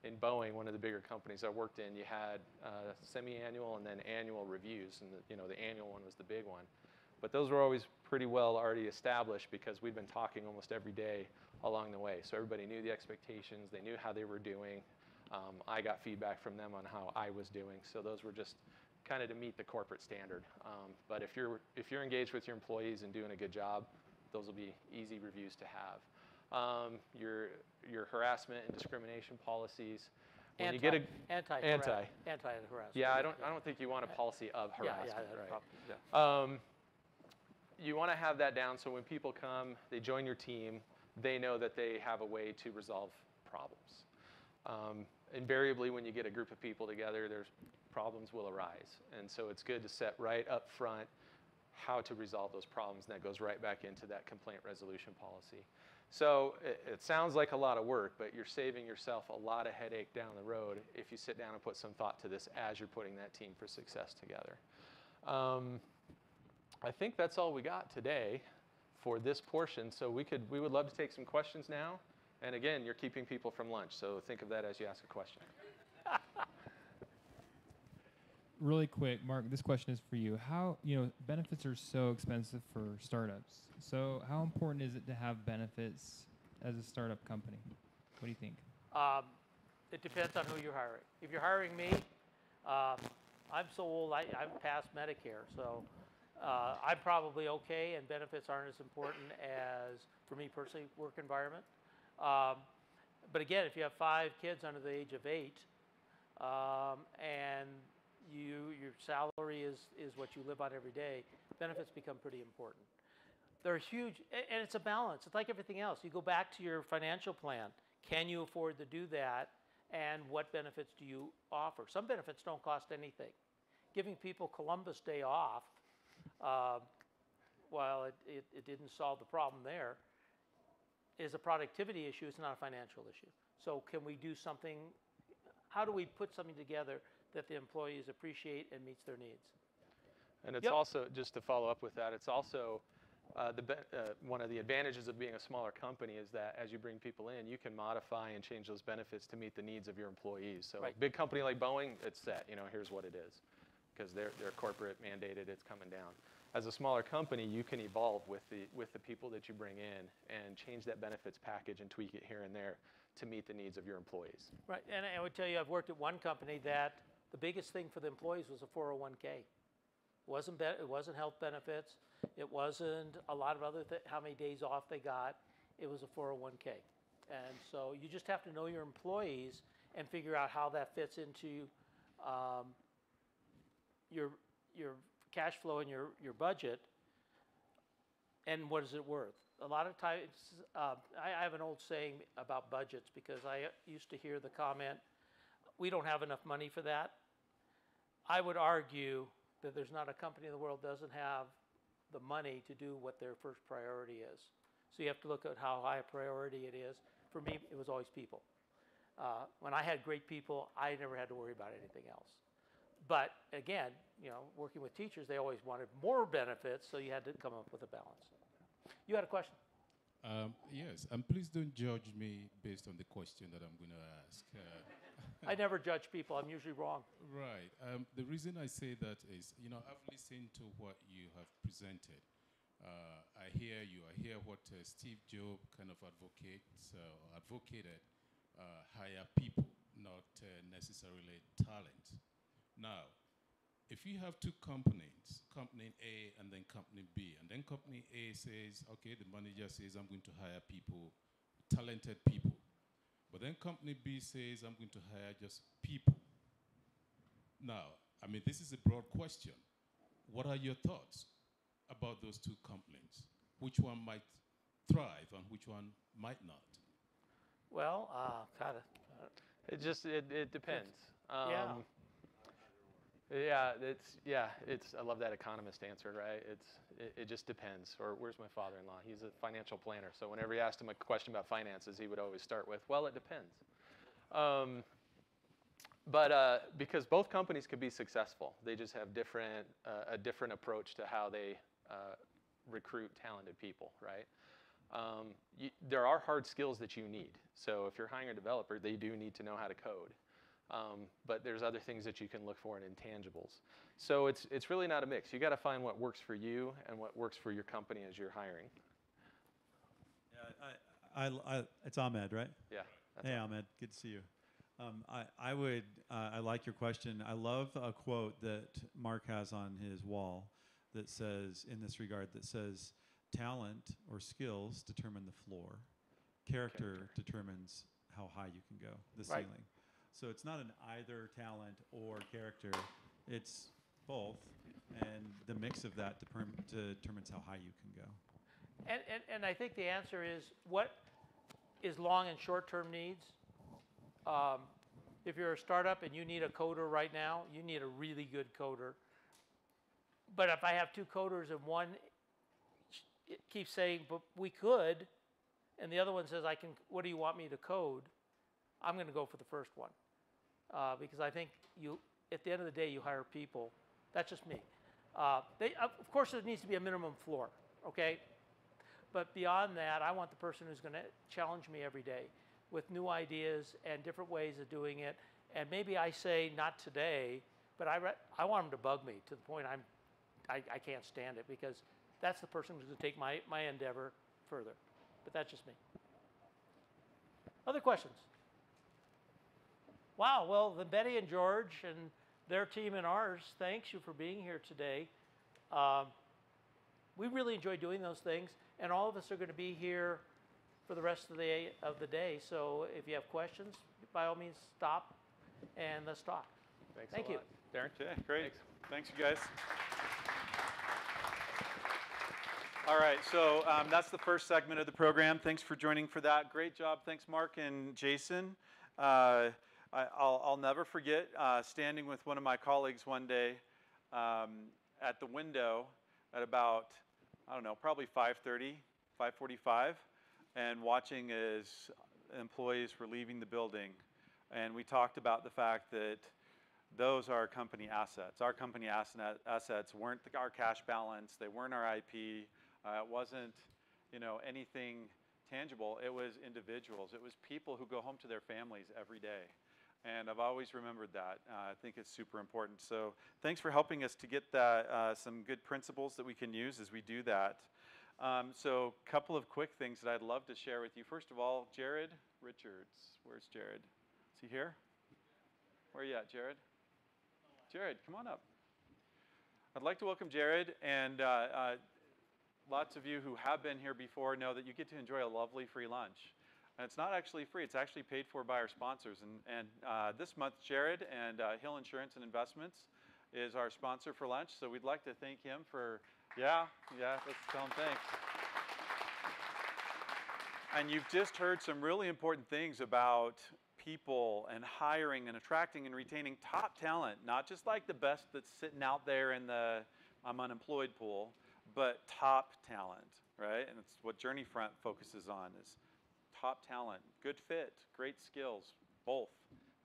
In Boeing, one of the bigger companies I worked in, you had semi-annual and then annual reviews, and the annual one was the big one. But those were always pretty well already established because we'd been talking almost every day along the way. So everybody knew the expectations, they knew how they were doing. I got feedback from them on how I was doing. So those were just kind of to meet the corporate standard. But if you're engaged with your employees and doing a good job, those will be easy reviews to have. Your harassment and discrimination policies. When you get anti-harassment. Yeah, I don't think you want a policy of harassment. Probably. You want to have that down so when people come, they join your team, they know that they have a way to resolve problems. Invariably, when you get a group of people together, problems will arise. And so it's good to set right up front how to resolve those problems, and that goes right back into that complaint resolution policy. So it sounds like a lot of work, but you're saving yourself a lot of headache down the road if you sit down and put some thought to this as you're putting that team for success together. I think that's all we got today for this portion. So we would love to take some questions now. And again, you're keeping people from lunch, so think of that as you ask a question. Really quick, Mark, this question is for you. How, benefits are so expensive for startups. So how important is it to have benefits as a startup company? What do you think? It depends on who you're hiring. If you're hiring me, I'm so old, I'm past Medicare, so I'm probably okay, and benefits aren't as important as, for me personally, work environment. But again, if you have 5 kids under the age of 8, and your salary is what you live on every day, benefits become pretty important. They're huge, and it's a balance. It's like everything else. You go back to your financial plan. Can you afford to do that, and what benefits do you offer? Some benefits don't cost anything. Giving people Columbus Day off, while it didn't solve the problem there, is a productivity issue. It's not a financial issue. So can we do something? How do we put something together that the employees appreciate and meets their needs? And it's also, just to follow up with that, it's also one of the advantages of being a smaller company is that as you bring people in, you can modify and change those benefits to meet the needs of your employees. So a big company like Boeing, it's set. Here's what it is, because they're corporate mandated. It's coming down. As a smaller company, you can evolve with the people that you bring in and change that benefits package and tweak it here and there to meet the needs of your employees. Right, and I would tell you, I've worked at one company that the biggest thing for the employees was a 401k. It wasn't health benefits. It wasn't a lot of other how many days off they got. It was a 401k. And so you just have to know your employees and figure out how that fits into your cash flow and your budget, and what is it worth. A lot of times, I have an old saying about budgets because I used to hear the comment, we don't have enough money for that. I would argue that there's not a company in the world that doesn't have the money to do what their first priority is. So you have to look at how high a priority it is. For me, it was always people. When I had great people, I never had to worry about anything else. But again, you know, working with teachers, they always wanted more benefits, so you had to come up with a balance. You had a question? Yes, and please don't judge me based on the question that I'm going to ask. I never judge people. I'm usually wrong. Right. The reason I say that is, you know, I've listened to what you have presented. I hear you. I hear what Steve Jobs kind of advocated, hire people, not necessarily talent. Now, if you have two companies, company A and then company B, and then company A says, okay, the manager says, I'm going to hire people, talented people. But then company B says, I'm going to hire just people. Now, I mean, this is a broad question. What are your thoughts about those two companies? Which one might thrive and which one might not? Well, it depends. Yeah. I love that economist answer, right? It just depends. Or where's my father-in-law? He's a financial planner, so whenever you asked him a question about finances, he would always start with, well, it depends. Because both companies could be successful, they just have a different approach to how they recruit talented people, right? There are hard skills that you need. So if you're hiring a developer, they do need to know how to code. But there's other things that you can look for in intangibles. So it's really not a mix. You got to find what works for you and what works for your company as you're hiring. Yeah, it's Ahmed, right? Yeah. Hey, Ahmed, good to see you. I like your question. I love a quote that Mark has on his wall that says, in this regard, that says, talent or skills determine the floor. Character determines how high you can go, the ceiling. So it's not an either talent or character, it's both, and the mix of that determines how high you can go. And I think the answer is, what is long and short-term needs? If you're a startup and you need a coder right now, you need a really good coder. But if I have two coders and one keeps saying, but we could, and the other one says, I can, what do you want me to code? I'm going to go for the first one. Because I think at the end of the day, you hire people. That's just me. Of course, there needs to be a minimum floor, okay? But beyond that, I want the person who's going to challenge me every day with new ideas and different ways of doing it. And maybe I say, not today, but I want them to bug me to the point I can't stand it, because that's the person who's going to take my endeavor further. But that's just me. Other questions? Wow, well, then Betty and George and their team and ours, thanks you for being here today. We really enjoy doing those things, and all of us are going to be here for the rest of the day. So if you have questions, by all means, stop and let's talk. Thank you. Darren? Okay, great. Thanks, you guys. All right, so that's the first segment of the program. Thanks for joining for that. Great job. Thanks, Mark and Jason. I'll never forget standing with one of my colleagues one day at the window at about, I don't know, probably 5:30, 5:45, and watching as employees were leaving the building. And we talked about the fact that those are company assets. Our company assets weren't our cash balance. They weren't our IP. It wasn't, anything tangible. It was individuals. It was people who go home to their families every day. And I've always remembered that. I think it's super important. So thanks for helping us to get that, some good principles that we can use as we do that. So a couple of quick things that I'd love to share with you. First of all, Jared Richards. Where's Jared? Is he here? Where are you at, Jared? Jared, come on up. I'd like to welcome Jared, and lots of you who have been here before know that you get to enjoy a lovely free lunch. And it's not actually free, it's actually paid for by our sponsors. And this month, Jared and Hill Insurance and Investments is our sponsor for lunch, so we'd like to thank him for, yeah, let's tell him thanks. And you've just heard some really important things about people and hiring and attracting and retaining top talent, not just like the best that's sitting out there in the I'm unemployed pool, but top talent, right? And it's what JourneyFront focuses on is top talent, good fit, great skills, both,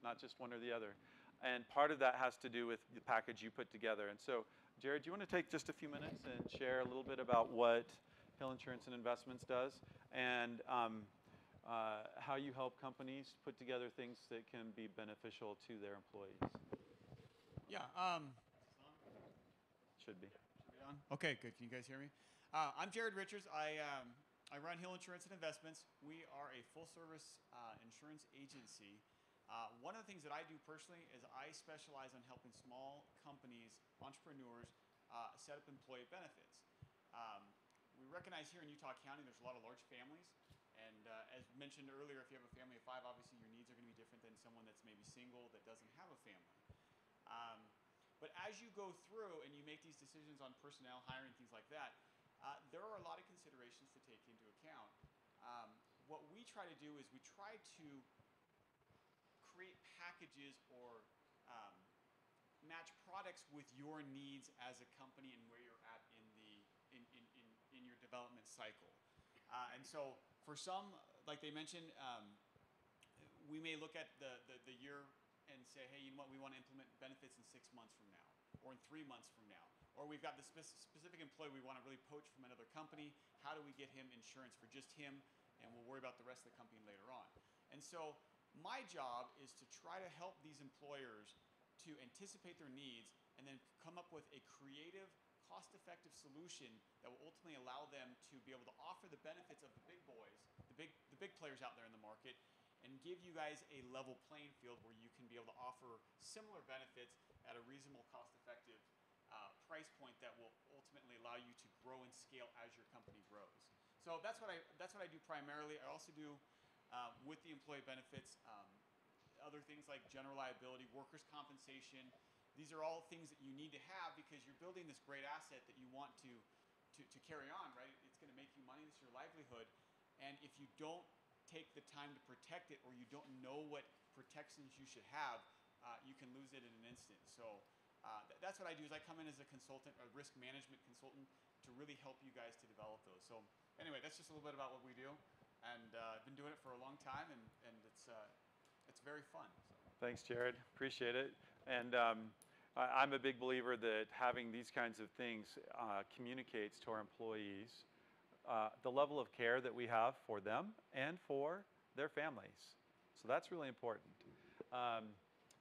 not just one or the other. And part of that has to do with the package you put together. And so, Jared, do you want to take just a few minutes and share a little bit about what Hill Insurance and Investments does and how you help companies put together things that can be beneficial to their employees? Yeah. Should be. On? Okay, good. Can you guys hear me? I'm Jared Richards. I run Hill Insurance and Investments. We are a full-service insurance agency. One of the things that I do personally is I specialize on helping small companies, entrepreneurs, set up employee benefits. We recognize here in Utah County there's a lot of large families. And as mentioned earlier, if you have a family of 5, obviously your needs are going to be different than someone that's maybe single that doesn't have a family. But as you go through and you make these decisions on personnel, hiring, things like that, there are a lot of considerations to take into account. What we try to do is we try to create packages or match products with your needs as a company and where you're at in your development cycle. And so for some, like they mentioned, we may look at the year and say, hey, you know what, we want to implement benefits in 6 months from now, or in 3 months from now. Or we've got the specific employee we want to really poach from another company. How do we get him insurance for just him, and we'll worry about the rest of the company later on. And so my job is to try to help these employers to anticipate their needs and then come up with a creative, cost-effective solution that will ultimately allow them to be able to offer the benefits of the big boys, the big players out there in the market, and give you guys a level playing field where you can be able to offer similar benefits at a reasonable, cost-effective price point that will ultimately allow you to grow and scale as your company grows. So that's what I do primarily. I also do with the employee benefits other things like general liability, workers' compensation. These are all things that you need to have because you're building this great asset that you want to carry on, right? It's going to make you money. It's your livelihood. And if you don't take the time to protect it or you don't know what protections you should have, you can lose it in an instant. So that's what I do is I come in as a consultant, a risk management consultant, to really help you guys to develop those. So anyway, that's just a little bit about what we do. And I've been doing it for a long time, and it's very fun. So. Thanks, Jared. Appreciate it. And I'm a big believer that having these kinds of things communicates to our employees the level of care that we have for them and for their families. So that's really important.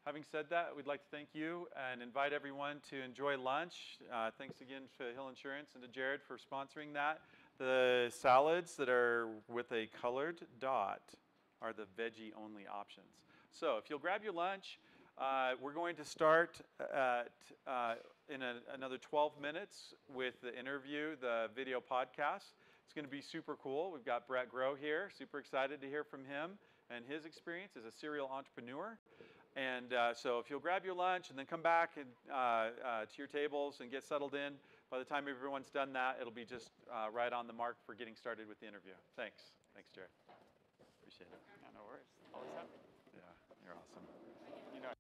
Having said that, we'd like to thank you and invite everyone to enjoy lunch. Thanks again to Hill Insurance and to Jared for sponsoring that. The salads that are with a colored dot are the veggie-only options. So if you'll grab your lunch, we're going to start in another 12 minutes with the interview, the video podcast. It's going to be super cool. We've got Brett Groh here. Super excited to hear from him and his experience as a serial entrepreneur. And so if you'll grab your lunch and then come back and, to your tables and get settled in, by the time everyone's done that, it'll be just right on the mark for getting started with the interview. Thanks. Thanks, Jared. Appreciate it. Yeah, no worries. Always happy. Yeah, you're awesome. You know.